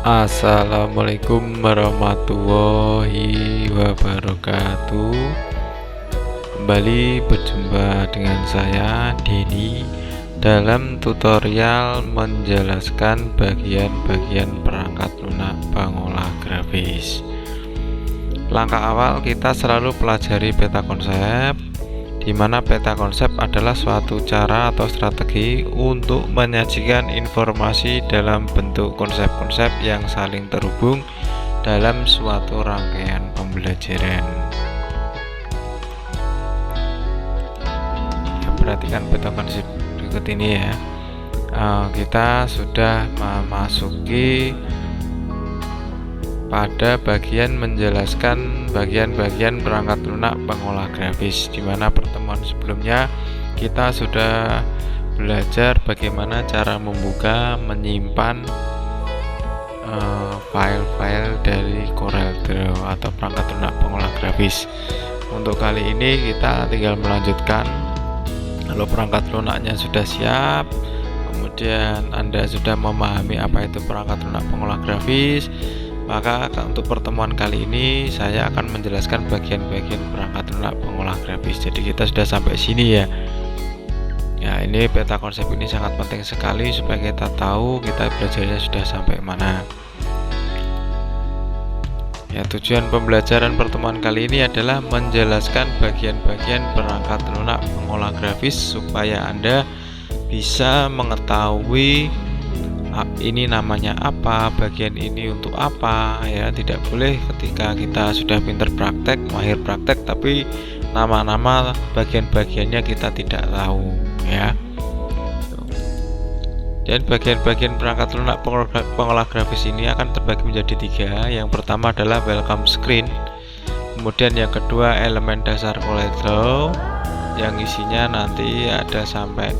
Assalamualaikum warahmatullahi wabarakatuh. Kembali berjumpa dengan saya Denny dalam tutorial menjelaskan bagian-bagian perangkat lunak pengolah grafis. Langkah awal kita selalu pelajari peta konsep, di mana peta konsep adalah suatu cara atau strategi untuk menyajikan informasi dalam bentuk konsep-konsep yang saling terhubung dalam suatu rangkaian pembelajaran. Perhatikan peta konsep berikut ini ya. Kita sudah memasuki pada bagian menjelaskan bagian-bagian perangkat lunak pengolah grafis, di mana pertemuan sebelumnya kita sudah belajar bagaimana cara membuka, menyimpan file-file dari CorelDRAW atau perangkat lunak pengolah grafis. Untuk kali ini kita tinggal melanjutkan. Kalau perangkat lunaknya sudah siap, kemudian Anda sudah memahami apa itu perangkat lunak pengolah grafis, maka untuk pertemuan kali ini saya akan menjelaskan bagian-bagian perangkat lunak pengolah grafis. Jadi kita sudah sampai sini ya. Ya, ini peta konsep ini sangat penting sekali supaya kita tahu kita belajarnya sudah sampai mana. Ya, tujuan pembelajaran pertemuan kali ini adalah menjelaskan bagian-bagian perangkat lunak pengolah grafis supaya Anda bisa mengetahui ini namanya apa, bagian ini untuk apa ya. Tidak boleh ketika kita sudah pinter praktek, mahir praktek, tapi nama-nama bagian-bagiannya kita tidak tahu ya. Dan bagian-bagian perangkat lunak pengolah grafis ini akan terbagi menjadi 3. Yang pertama adalah welcome screen, kemudian yang kedua elemen dasar CorelDRAW yang isinya nanti ada sampai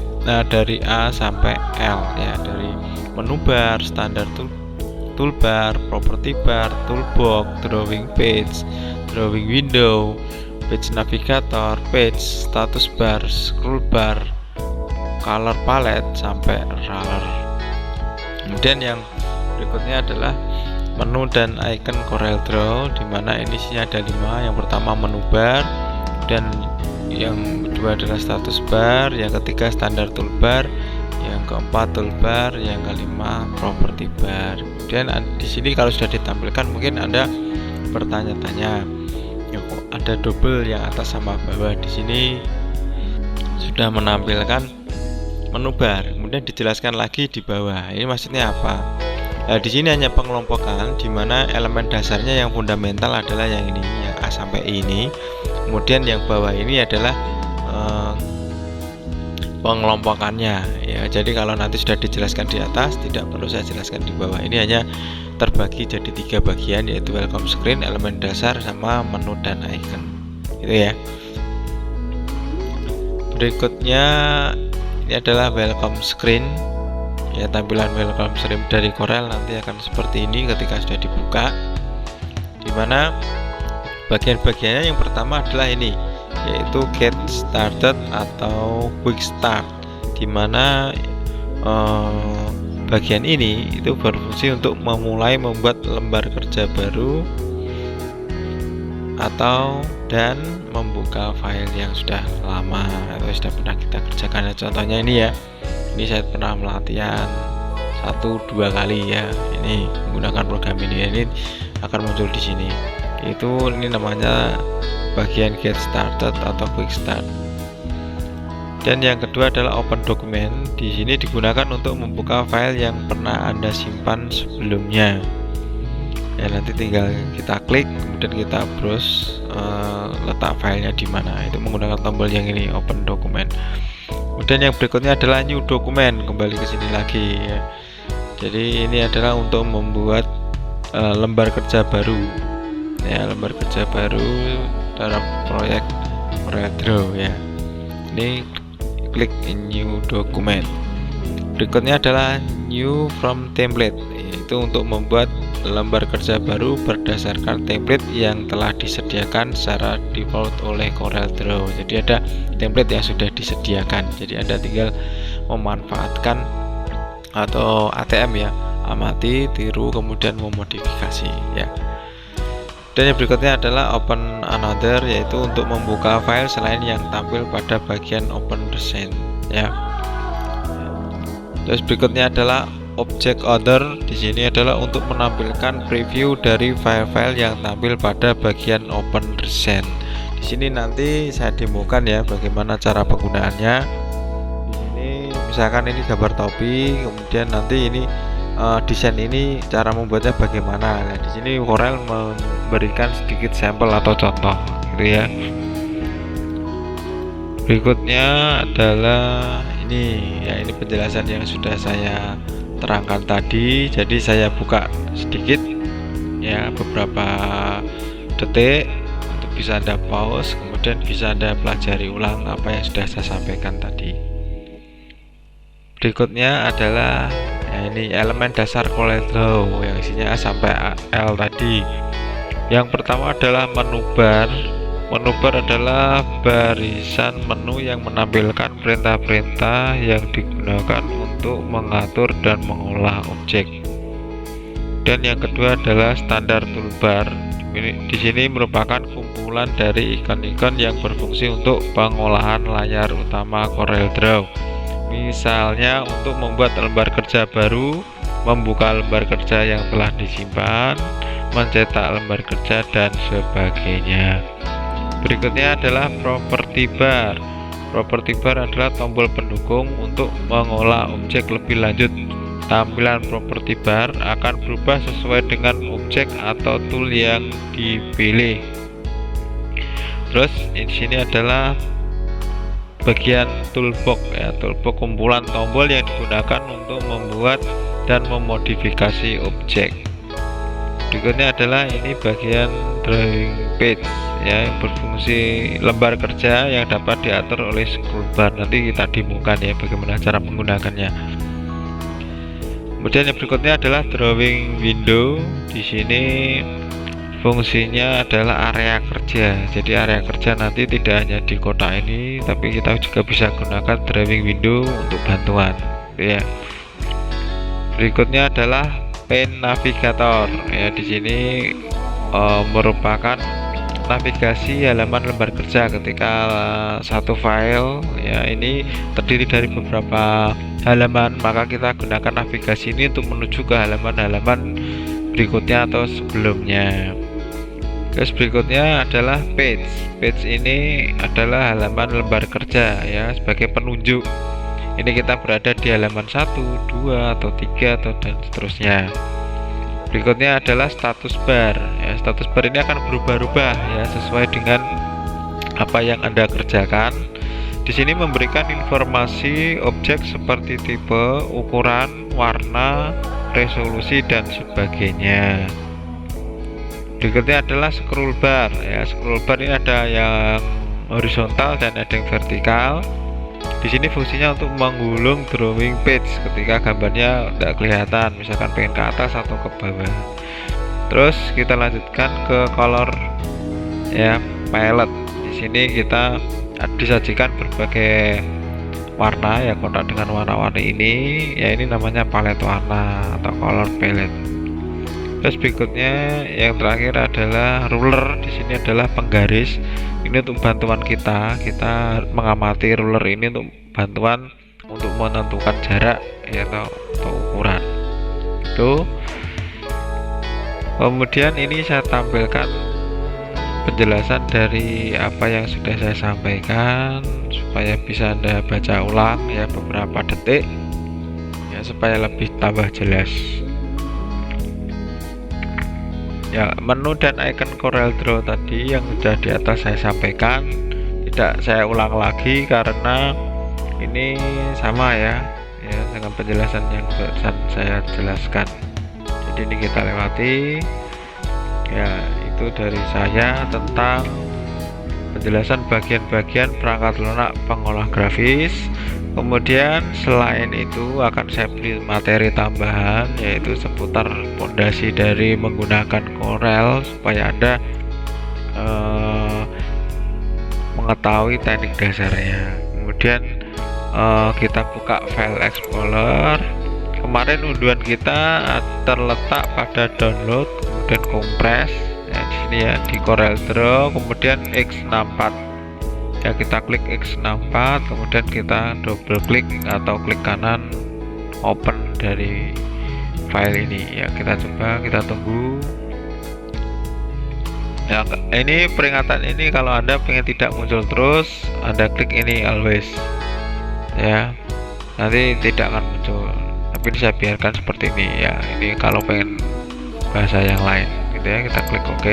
dari A sampai L ya, dari menu bar, standar toolbar, property bar, toolbox, drawing page, drawing window, page navigator, page, status bar, scroll bar, color palette sampai roller. Kemudian yang berikutnya adalah menu dan icon CorelDRAW, di mana ini isinya ada 5. Yang pertama menu bar, dan yang kedua adalah status bar, yang ketiga standar toolbar, yang keempat toolbar, yang kelima property bar. Kemudian di sini kalau sudah ditampilkan mungkin Anda bertanya-tanya, ya kok ada double yang atas sama bawah. Di sini sudah menampilkan menu bar, kemudian dijelaskan lagi di bawah. Ini maksudnya apa? Nah, di sini hanya pengelompokan, di mana elemen dasarnya yang fundamental adalah yang ini, yang A sampai I ini. Kemudian yang bawah ini adalah pengelompokannya ya. Jadi kalau nanti sudah dijelaskan di atas, tidak perlu saya jelaskan di bawah. Ini hanya terbagi jadi 3 bagian, yaitu welcome screen, elemen dasar, sama menu dan icon gitu ya. Berikutnya ini adalah welcome screen ya. Tampilan welcome screen dari Corel nanti akan seperti ini ketika sudah dibuka, dimana bagian-bagiannya yang pertama adalah ini, yaitu get started atau quick start, dimana bagian ini itu berfungsi untuk memulai membuat lembar kerja baru dan membuka file yang sudah lama atau sudah pernah kita kerjakan. Contohnya ini ya, ini saya pernah melatihan 1-2 kali ya, ini menggunakan program ini akan muncul di sini. Ini namanya bagian get started atau quick start. Dan yang kedua adalah open document. Di sini digunakan untuk membuka file yang pernah Anda simpan sebelumnya. Ya, nanti tinggal kita klik, kemudian kita browse letak filenya di mana. Itu menggunakan tombol yang ini, open document. Kemudian yang berikutnya adalah new document. Kembali ke sini lagi ya. Jadi ini adalah untuk membuat lembar kerja baru. Ya, lembar kerja baru dalam proyek CorelDRAW ya. Ini klik new document. Berikutnya adalah new from template, yaitu untuk membuat lembar kerja baru berdasarkan template yang telah disediakan secara default oleh CorelDRAW. Jadi ada template yang sudah disediakan, jadi Anda tinggal memanfaatkan atau ATM ya, amati, tiru, kemudian memodifikasi ya. Dan yang berikutnya adalah open another, yaitu untuk membuka file selain yang tampil pada bagian open recent ya. Terus berikutnya adalah object other. Di sini adalah untuk menampilkan preview dari file-file yang tampil pada bagian open recent. Di sini nanti saya demokan ya bagaimana cara penggunaannya. Di sini misalkan ini gambar topi, kemudian nanti ini desain ini cara membuatnya bagaimana. Nah, di sini Corel memberikan sedikit sampel atau contoh gitu ya. Berikutnya adalah ini ya, ini penjelasan yang sudah saya terangkan tadi. Jadi saya buka sedikit ya, beberapa detik untuk bisa Anda pause, kemudian bisa Anda pelajari ulang apa yang sudah saya sampaikan tadi. Berikutnya adalah ya, ini elemen dasar CorelDRAW yang isinya A sampai L tadi. Yang pertama adalah menu bar. Menu bar adalah barisan menu yang menampilkan perintah-perintah yang digunakan untuk mengatur dan mengolah objek. Dan yang kedua adalah standar toolbar. Di sini merupakan kumpulan dari ikon-ikon yang berfungsi untuk pengolahan layar utama CorelDRAW. Misalnya untuk membuat lembar kerja baru, membuka lembar kerja yang telah disimpan, mencetak lembar kerja, dan sebagainya. Berikutnya adalah property bar. Property bar adalah tombol pendukung untuk mengolah objek lebih lanjut. Tampilan property bar akan berubah sesuai dengan objek atau tool yang dipilih. Terus di sini adalah bagian toolbox ya, toolbox kumpulan tombol yang digunakan untuk membuat dan memodifikasi objek. Berikutnya adalah ini bagian drawing page ya, yang berfungsi lembar kerja yang dapat diatur oleh scroll bar. Nanti kita demokan ya bagaimana cara menggunakannya. Kemudian yang berikutnya adalah drawing window. Di sini fungsinya adalah area kerja. Jadi area kerja nanti tidak hanya di kotak ini, tapi kita juga bisa gunakan drawing window untuk bantuan ya. Berikutnya adalah pane navigator ya. Di sini merupakan navigasi halaman lembar kerja ketika satu file ya ini terdiri dari beberapa halaman, maka kita gunakan navigasi ini untuk menuju ke halaman-halaman berikutnya atau sebelumnya. Terus berikutnya adalah page. Page ini adalah halaman lembar kerja ya, sebagai penunjuk. Ini kita berada di halaman 1, 2 atau 3 atau dan seterusnya. Berikutnya adalah status bar ya. Status bar ini akan berubah-ubah ya sesuai dengan apa yang Anda kerjakan. Di sini memberikan informasi objek seperti tipe, ukuran, warna, resolusi, dan sebagainya. Berikutnya adalah scroll bar ya. Scroll bar ini ada yang horizontal dan ada yang vertikal. Di sini fungsinya untuk menggulung drawing page ketika gambarnya tidak kelihatan, misalkan pengen ke atas atau ke bawah. Terus kita lanjutkan ke color ya, palette. Di sini kita disajikan berbagai warna ya, kotak dengan warna-warni ini ya, ini namanya palet warna atau color palette. Terus berikutnya yang terakhir adalah ruler. Di sini adalah penggaris. Ini untuk bantuan kita mengamati ruler ini untuk bantuan untuk menentukan jarak ya, atau ukuran. Tuh. Kemudian ini saya tampilkan penjelasan dari apa yang sudah saya sampaikan supaya bisa Anda baca ulang ya beberapa detik ya, supaya lebih tambah jelas. Ya, menu dan icon CorelDRAW tadi yang sudah di atas saya sampaikan tidak saya ulang lagi karena ini sama ya dengan penjelasan yang saya jelaskan. Jadi ini kita lewati ya, itu dari saya tentang penjelasan bagian-bagian perangkat lunak pengolah grafis. Kemudian selain itu akan saya beri materi tambahan yaitu seputar fondasi dari menggunakan Corel supaya Anda mengetahui teknik dasarnya. Kemudian kita buka file explorer. kemarin unduhan kita terletak pada download, kemudian kompres ya, di sini ya di CorelDRAW, kemudian X64 ya, kita klik X64, kemudian kita double klik atau klik kanan open dari file ini ya. Kita coba, kita tunggu ya. Ini peringatan ini kalau Anda pengen tidak muncul terus, Anda klik ini always ya, nanti tidak akan muncul. Tapi ini saya biarkan seperti ini ya. Ini kalau pengen bahasa yang lain gitu ya, kita klik OK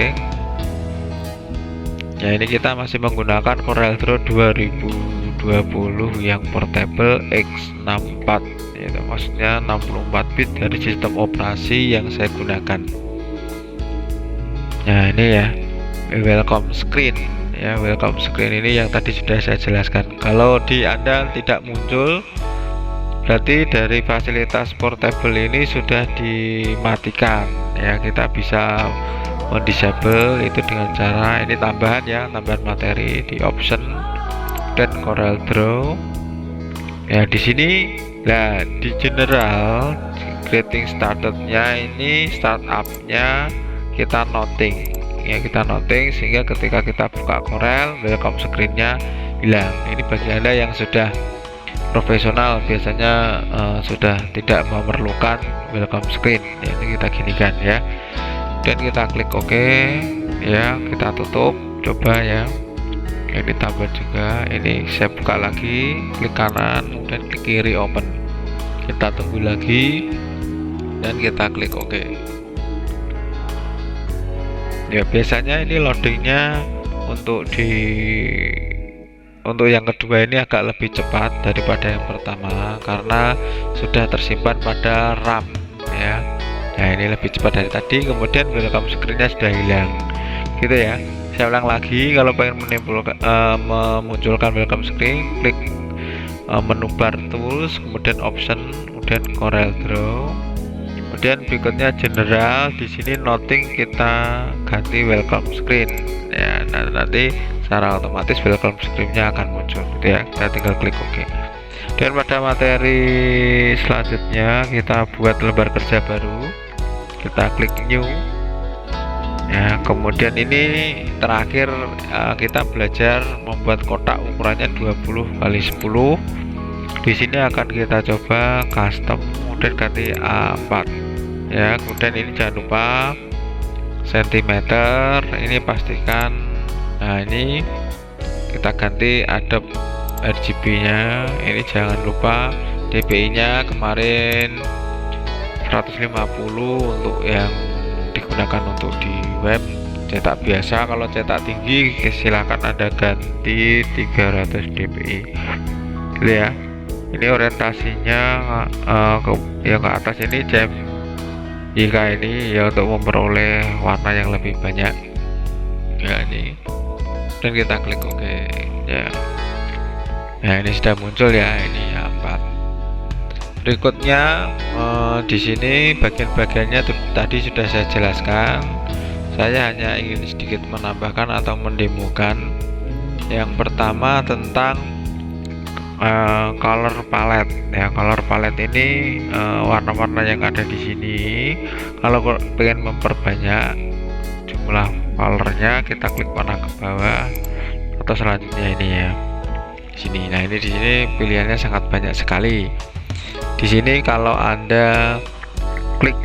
ya. Ini kita masih menggunakan CorelDRAW 2020 yang portable X64 itu, maksudnya 64 bit dari sistem operasi yang saya gunakan. Nah ini ya welcome screen ya, welcome screen ini yang tadi sudah saya jelaskan. Kalau di Anda tidak muncul, berarti dari fasilitas portable ini sudah dimatikan ya. Kita bisa mendisable itu dengan cara ini, tambahan ya, tambahan materi di option dan CorelDRAW ya. Di sini nah di general getting started-nya ini, startup-nya kita noting ya, kita noting sehingga ketika kita buka Corel welcome screen-nya hilang. Ini bagi Anda yang sudah profesional biasanya sudah tidak memerlukan welcome screen ya. Ini kita ginikan ya, dan kita klik OK ya, kita tutup coba ya. Ini tambah juga, ini saya buka lagi, klik kanan kemudian klik kiri open, kita tunggu lagi dan kita klik OK ya. Biasanya ini loadingnya untuk yang kedua ini agak lebih cepat daripada yang pertama karena sudah tersimpan pada RAM ya. Nah ini lebih cepat dari tadi. Kemudian welcome screen-nya sudah hilang gitu ya. Saya ulang lagi, kalau pengen memunculkan welcome screen, klik menu bar tools, kemudian option, kemudian CorelDRAW, kemudian berikutnya general. Di sini noting kita ganti welcome screen ya. Nah, nanti secara otomatis welcome screen-nya akan muncul gitu ya. Kita tinggal klik OK. Dan pada materi selanjutnya kita buat lembar kerja baru, kita klik new ya. Kemudian ini terakhir kita belajar membuat kotak ukurannya 20x10. Di sini akan kita coba custom, kemudian ganti A4 ya. Kemudian ini jangan lupa sentimeter, ini pastikan. Nah ini kita ganti Adobe RGB nya, ini jangan lupa DPI nya kemarin 150 untuk yang digunakan untuk di web cetak biasa. Kalau cetak tinggi silahkan Anda ganti 300 dpi gitu ya. Ini orientasinya yang ke atas ini jam jika ini ya untuk memperoleh warna yang lebih banyak ya. Ini dan kita klik OK ya. Nah ini sudah muncul ya, ini A4. Berikutnya di sini bagian-bagiannya tadi sudah saya jelaskan. Saya hanya ingin sedikit menambahkan atau mendemokan. Yang pertama tentang color palette ya. Color palette ini warna-warna yang ada di sini. Kalau pengen memperbanyak jumlah colornya, kita klik warna ke bawah atau selanjutnya ini ya. Sini. Nah ini di sini pilihannya sangat banyak sekali. Di sini kalau Anda klik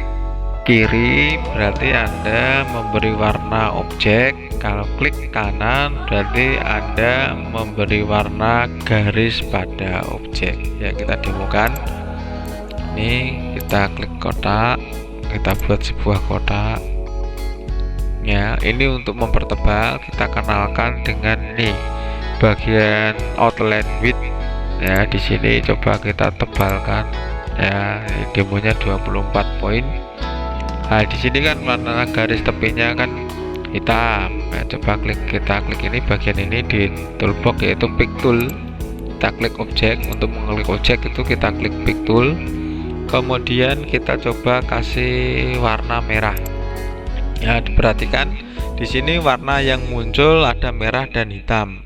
kiri berarti Anda memberi warna objek, kalau klik kanan berarti Anda memberi warna garis pada objek ya. Kita demokan. Ini kita klik kotak, kita buat sebuah kotak ya. Ini untuk mempertebal kita kenalkan dengan nih bagian outline width ya. Di sini coba kita tebalkan ya, demonya 24 poin. Nah di sini kan warna garis tepinya kan hitam ya. Coba kita klik ini, bagian ini di toolbox yaitu pick tool, kita klik objek. Untuk mengklik objek itu kita klik pick tool, kemudian kita coba kasih warna merah ya. Diperhatikan di sini warna yang muncul ada merah dan hitam.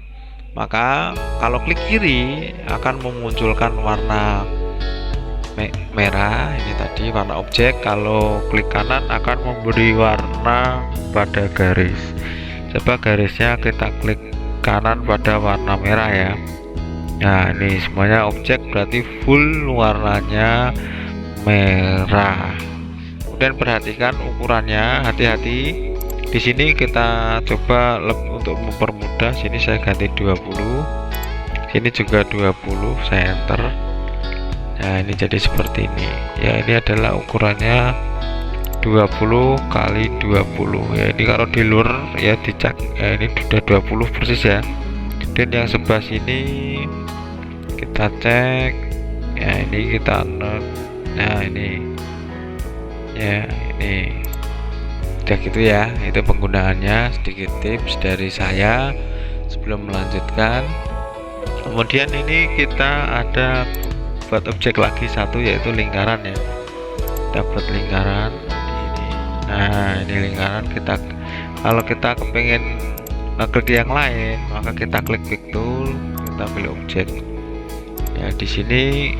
Maka kalau klik kiri akan memunculkan warna merah, ini tadi warna objek. Kalau klik kanan akan memberi warna pada garis. Coba garisnya kita klik kanan pada warna merah ya. Nah ini semuanya objek, berarti full warnanya merah. Kemudian perhatikan ukurannya, hati-hati. Di sini kita coba untuk mempermudah, sini saya ganti 20, sini juga 20, saya enter. Nah ini jadi seperti ini ya. Ini adalah ukurannya 20 kali 20 ya. Ini kalau di luar ya dicek ya, ini sudah 20 persis ya. Dan yang sebelah sini kita cek ya, ini kita nah ini ya, ini udah gitu ya. Itu penggunaannya, sedikit tips dari saya sebelum melanjutkan. Kemudian ini kita ada buat objek lagi satu, yaitu lingkaran ya. Dapat lingkaran ini. Nah ini lingkaran, kita kalau kita kepengen klik yang lain maka kita klik pick tool, kita pilih objek ya. Di sini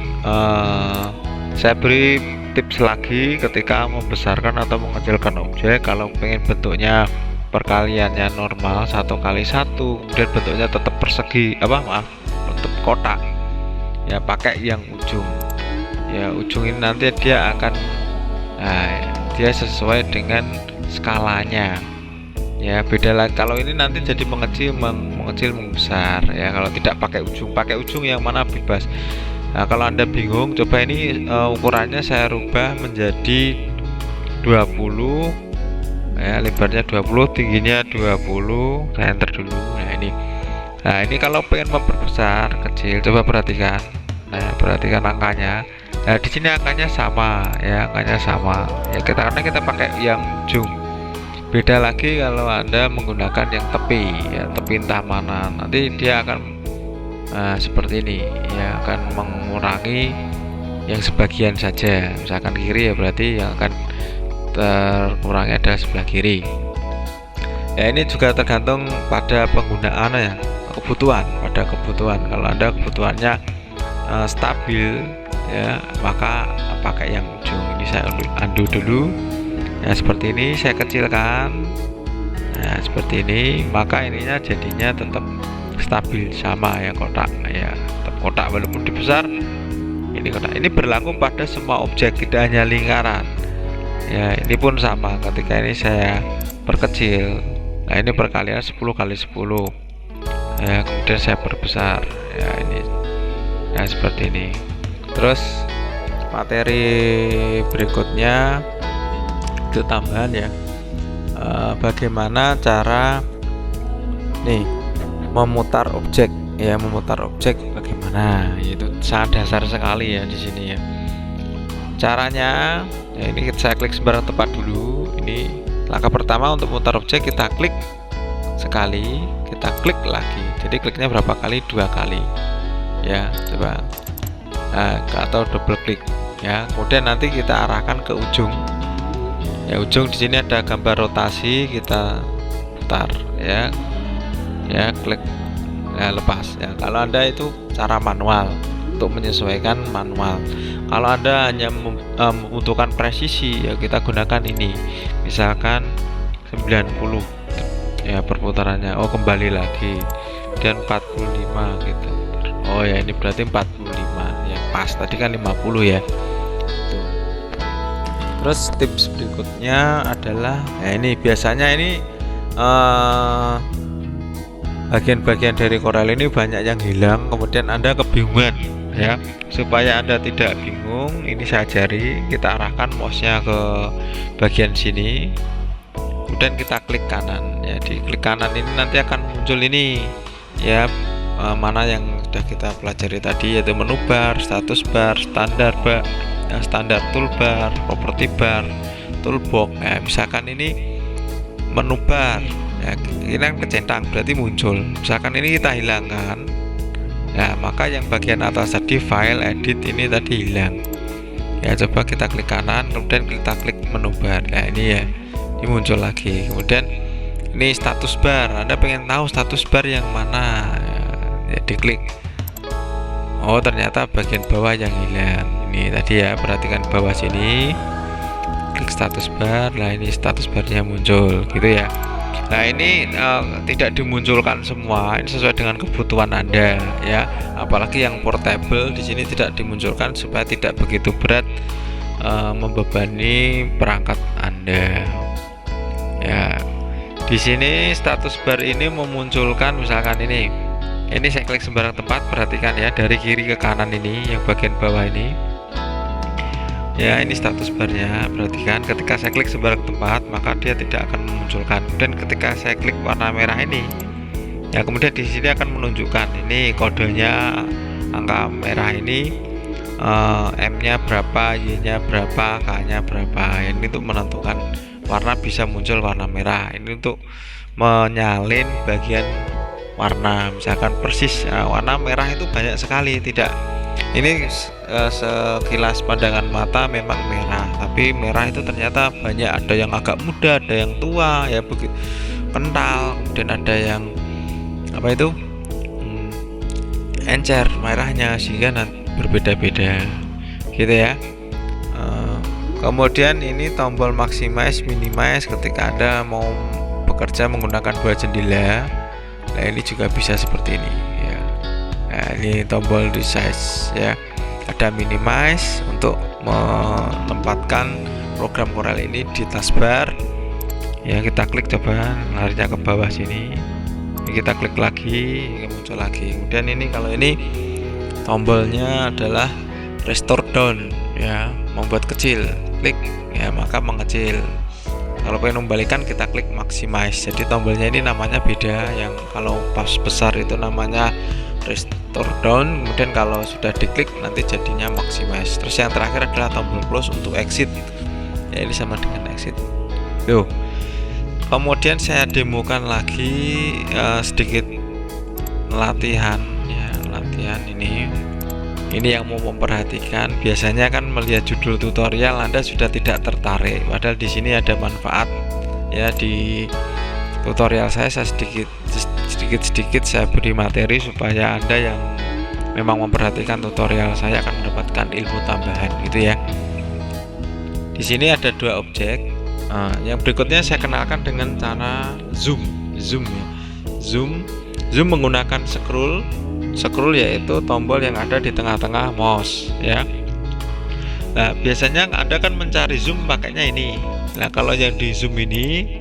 saya beri tips lagi ketika membesarkan atau mengecilkan objek. Kalau pengen bentuknya perkaliannya normal 1 kali 1, kemudian bentuknya tetap persegi, tetap kotak ya, pakai yang ujung ya. Ujung ini nanti dia akan dia sesuai dengan skalanya ya. Beda lagi kalau ini nanti jadi mengecil membesar ya. Kalau tidak pakai ujung yang mana bebas. Nah kalau Anda bingung, coba ini ukurannya saya rubah menjadi 20 ya, lebarnya 20, tingginya 20, saya enter dulu. Nah ini kalau pengen memperbesar kecil, coba perhatikan. Nah perhatikan angkanya. Nah di sini angkanya sama ya, angkanya sama ya, karena kita pakai yang ujung. Beda lagi kalau Anda menggunakan yang tepi ya, tepi entah mana, nanti dia akan seperti ini ya, akan mengurangi yang sebagian saja. Misalkan kiri ya, berarti yang akan terkurangi adalah sebelah kiri ya. Ini juga tergantung pada penggunaan ya, kebutuhan. Kalau Anda kebutuhannya stabil ya, maka pakai yang ujung. Ini saya undo dulu ya, seperti ini saya kecilkan. Nah seperti ini, maka ininya jadinya tetap stabil sama ya, kotak ya, tetap kotak walaupun dibesar. Ini kotak, ini berlaku pada semua objek, tidak hanya lingkaran ya. Ini pun sama, ketika ini saya perkecil, nah ini perkalian 10 kali 10 ya, kemudian saya perbesar ya, ini ya seperti ini. Terus materi berikutnya itu tambahan ya, bagaimana cara memutar objek ya. Memutar objek bagaimana, itu sangat dasar sekali ya di sini ya caranya ya. Ini saya klik sembarang tempat dulu. Ini langkah pertama untuk memutar objek, kita klik sekali, kita klik lagi. Jadi kliknya berapa kali? 2 kali ya, coba atau double klik ya. Kemudian nanti kita arahkan ke ujung ya. Ujung di sini ada gambar rotasi, kita putar ya, klik ya, lepas ya. Kalau Anda itu cara manual, untuk menyesuaikan manual. Kalau Anda hanya membutuhkan presisi ya, kita gunakan ini, misalkan 90 ya perputarannya. Oh kembali lagi, dan 45 gitu. Oh ya ini berarti 45 ya, pas tadi kan 50 ya. Tuh. Terus tips berikutnya adalah ya, ini biasanya ini bagian-bagian dari Corel ini banyak yang hilang, kemudian Anda kebingungan ya. Supaya Anda tidak bingung, ini saya ajari, kita arahkan mouse-nya ke bagian sini, kemudian kita klik kanan ya. Di klik kanan ini nanti akan muncul ini ya, mana yang sudah kita pelajari tadi, yaitu menu bar, status bar, standar bar ya, standar toolbar, property bar, toolbox. Nah misalkan ini menu bar ya, ini kan kecentang berarti muncul. Misalkan ini kita hilangkan, nah maka yang bagian atas tadi file edit ini tadi hilang ya. Coba kita klik kanan, kemudian kita klik menu bar. Nah ini ya, ini muncul lagi. Kemudian ini status bar, Anda pengen tahu status bar yang mana ya, diklik. Oh ternyata bagian bawah yang hilang. ini tadi ya, perhatikan bawah sini, klik status bar. Nah ini status barnya muncul gitu ya. Nah ini tidak dimunculkan semua, ini sesuai dengan kebutuhan Anda ya. Apalagi yang portable di sini tidak dimunculkan supaya tidak begitu berat membebani perangkat Anda. Ya, di sini status bar ini memunculkan misalkan ini saya klik sembarang tempat, perhatikan ya, dari kiri ke kanan ini yang bagian bawah ini. Ya, ini status barnya. Perhatikan ketika saya klik sembarang tempat maka dia tidak akan memunculkan. Dan ketika saya klik warna merah ini, ya kemudian di sini akan menunjukkan ini kodenya, angka merah ini M-nya berapa, Y-nya berapa, K-nya berapa. Ini untuk menentukan warna bisa muncul warna merah. Ini untuk menyalin bagian warna. Misalkan persis warna merah itu banyak sekali, tidak. Ini sekilas pandangan mata memang merah, tapi merah itu ternyata banyak, ada yang agak muda, ada yang tua ya, begitu kental, kemudian ada yang apa itu encer merahnya, sehingga berbeda-beda gitu ya. Kemudian ini tombol maximize, minimize ketika Anda mau bekerja menggunakan 2 jendela. Nah ini juga bisa seperti ini ya. Nah ini tombol resize ya, ada minimize untuk menempatkan program Corel ini di taskbar ya. Kita klik, coba larinya ke bawah sini, kita klik lagi, muncul lagi. Kemudian ini kalau ini tombolnya adalah restore down ya, membuat kecil, klik ya maka mengecil. Kalau pengen membalikan kita klik maximize. Jadi tombolnya ini namanya beda, yang kalau pas besar itu namanya restore down, kemudian kalau sudah diklik nanti jadinya maximize. Terus yang terakhir adalah tombol close untuk exit ya, ini sama dengan exit. Tuh. Kemudian saya demokan lagi sedikit latihan ya, latihan ini yang mau memperhatikan. Biasanya kan melihat judul tutorial Anda sudah tidak tertarik, padahal di sini ada manfaat ya. Di tutorial saya sedikit saya beri materi supaya Anda yang memang memperhatikan tutorial saya akan mendapatkan ilmu tambahan gitu ya. Di sini ada 2 objek. Yang berikutnya saya kenalkan dengan cara zoom ya. Zoom menggunakan scroll yaitu tombol yang ada di tengah-tengah mouse ya. Nah biasanya Anda kan mencari zoom pakainya ini. Nah kalau yang di zoom ini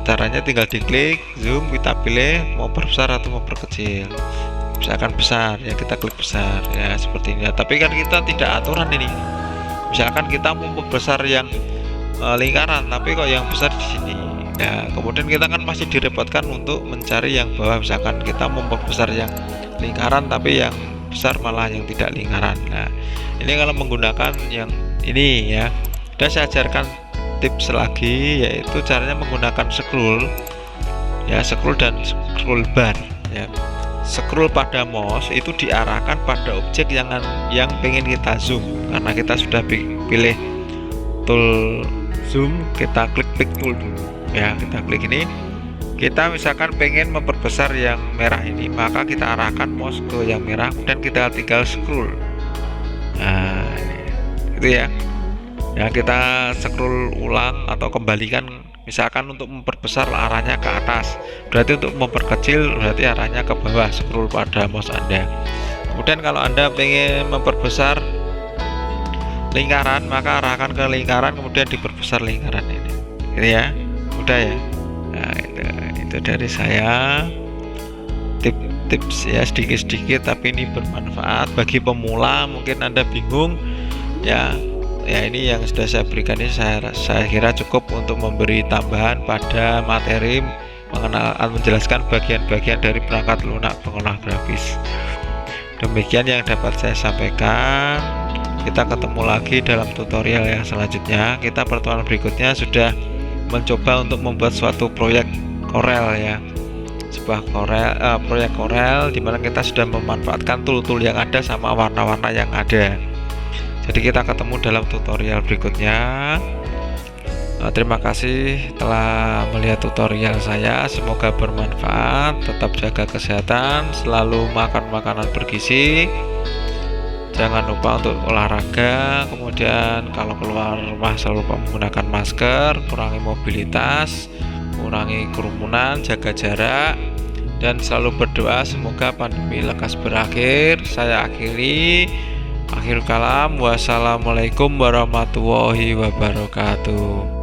caranya tinggal diklik zoom, kita pilih mau perbesar atau mau perkecil. Misalkan besar ya, kita klik besar ya, seperti ini ya. Tapi kan kita tidak aturan ini. Misalkan kita mau membesar yang lingkaran, tapi kok yang besar di sini. Nah kemudian kita kan masih direpotkan untuk mencari yang bawah. Misalkan kita mau membesar yang lingkaran tapi yang besar malah yang tidak lingkaran. Nah ini kalau menggunakan yang ini ya. Dan saya ajarkan tips lagi, yaitu caranya menggunakan scroll ya, scroll dan scroll bar ya. Scroll pada mouse itu diarahkan pada objek yang pengen kita zoom. Karena kita sudah pilih tool zoom, kita klik pick tool dulu ya, kita klik ini. Kita misalkan pengen memperbesar yang merah ini, maka kita arahkan mouse ke yang merah dan kita tinggal scroll. Nah ini, itu ya. Ya kita scroll ulang atau kembalikan, misalkan untuk memperbesar arahnya ke atas, berarti untuk memperkecil berarti arahnya ke bawah, scroll pada mouse Anda. Kemudian kalau Anda pengen memperbesar lingkaran, maka arahkan ke lingkaran kemudian diperbesar lingkaran ini. Gitu ya. Mudah ya. Nah, itu dari saya, tips ya, sedikit-sedikit tapi ini bermanfaat bagi pemula. Mungkin Anda bingung ya. Ya ini yang sudah saya berikan ini saya kira cukup untuk memberi tambahan pada materi menjelaskan bagian-bagian dari perangkat lunak pengolah grafis. Demikian yang dapat saya sampaikan. Kita ketemu lagi dalam tutorial yang selanjutnya. Kita pertemuan berikutnya sudah mencoba untuk membuat suatu proyek Corel ya, sebuah proyek Corel di mana kita sudah memanfaatkan tool-tool yang ada sama warna-warna yang ada. Jadi kita ketemu dalam tutorial berikutnya. Terima kasih telah melihat tutorial saya, semoga bermanfaat. Tetap jaga kesehatan, selalu makan makanan bergizi, Jangan lupa untuk olahraga, kemudian kalau keluar rumah selalu lupa menggunakan masker, kurangi mobilitas, kurangi kerumunan, jaga jarak, dan selalu berdoa semoga pandemi lekas berakhir. Saya akhiri. Akhir kalam, wassalamualaikum warahmatullahi wabarakatuh.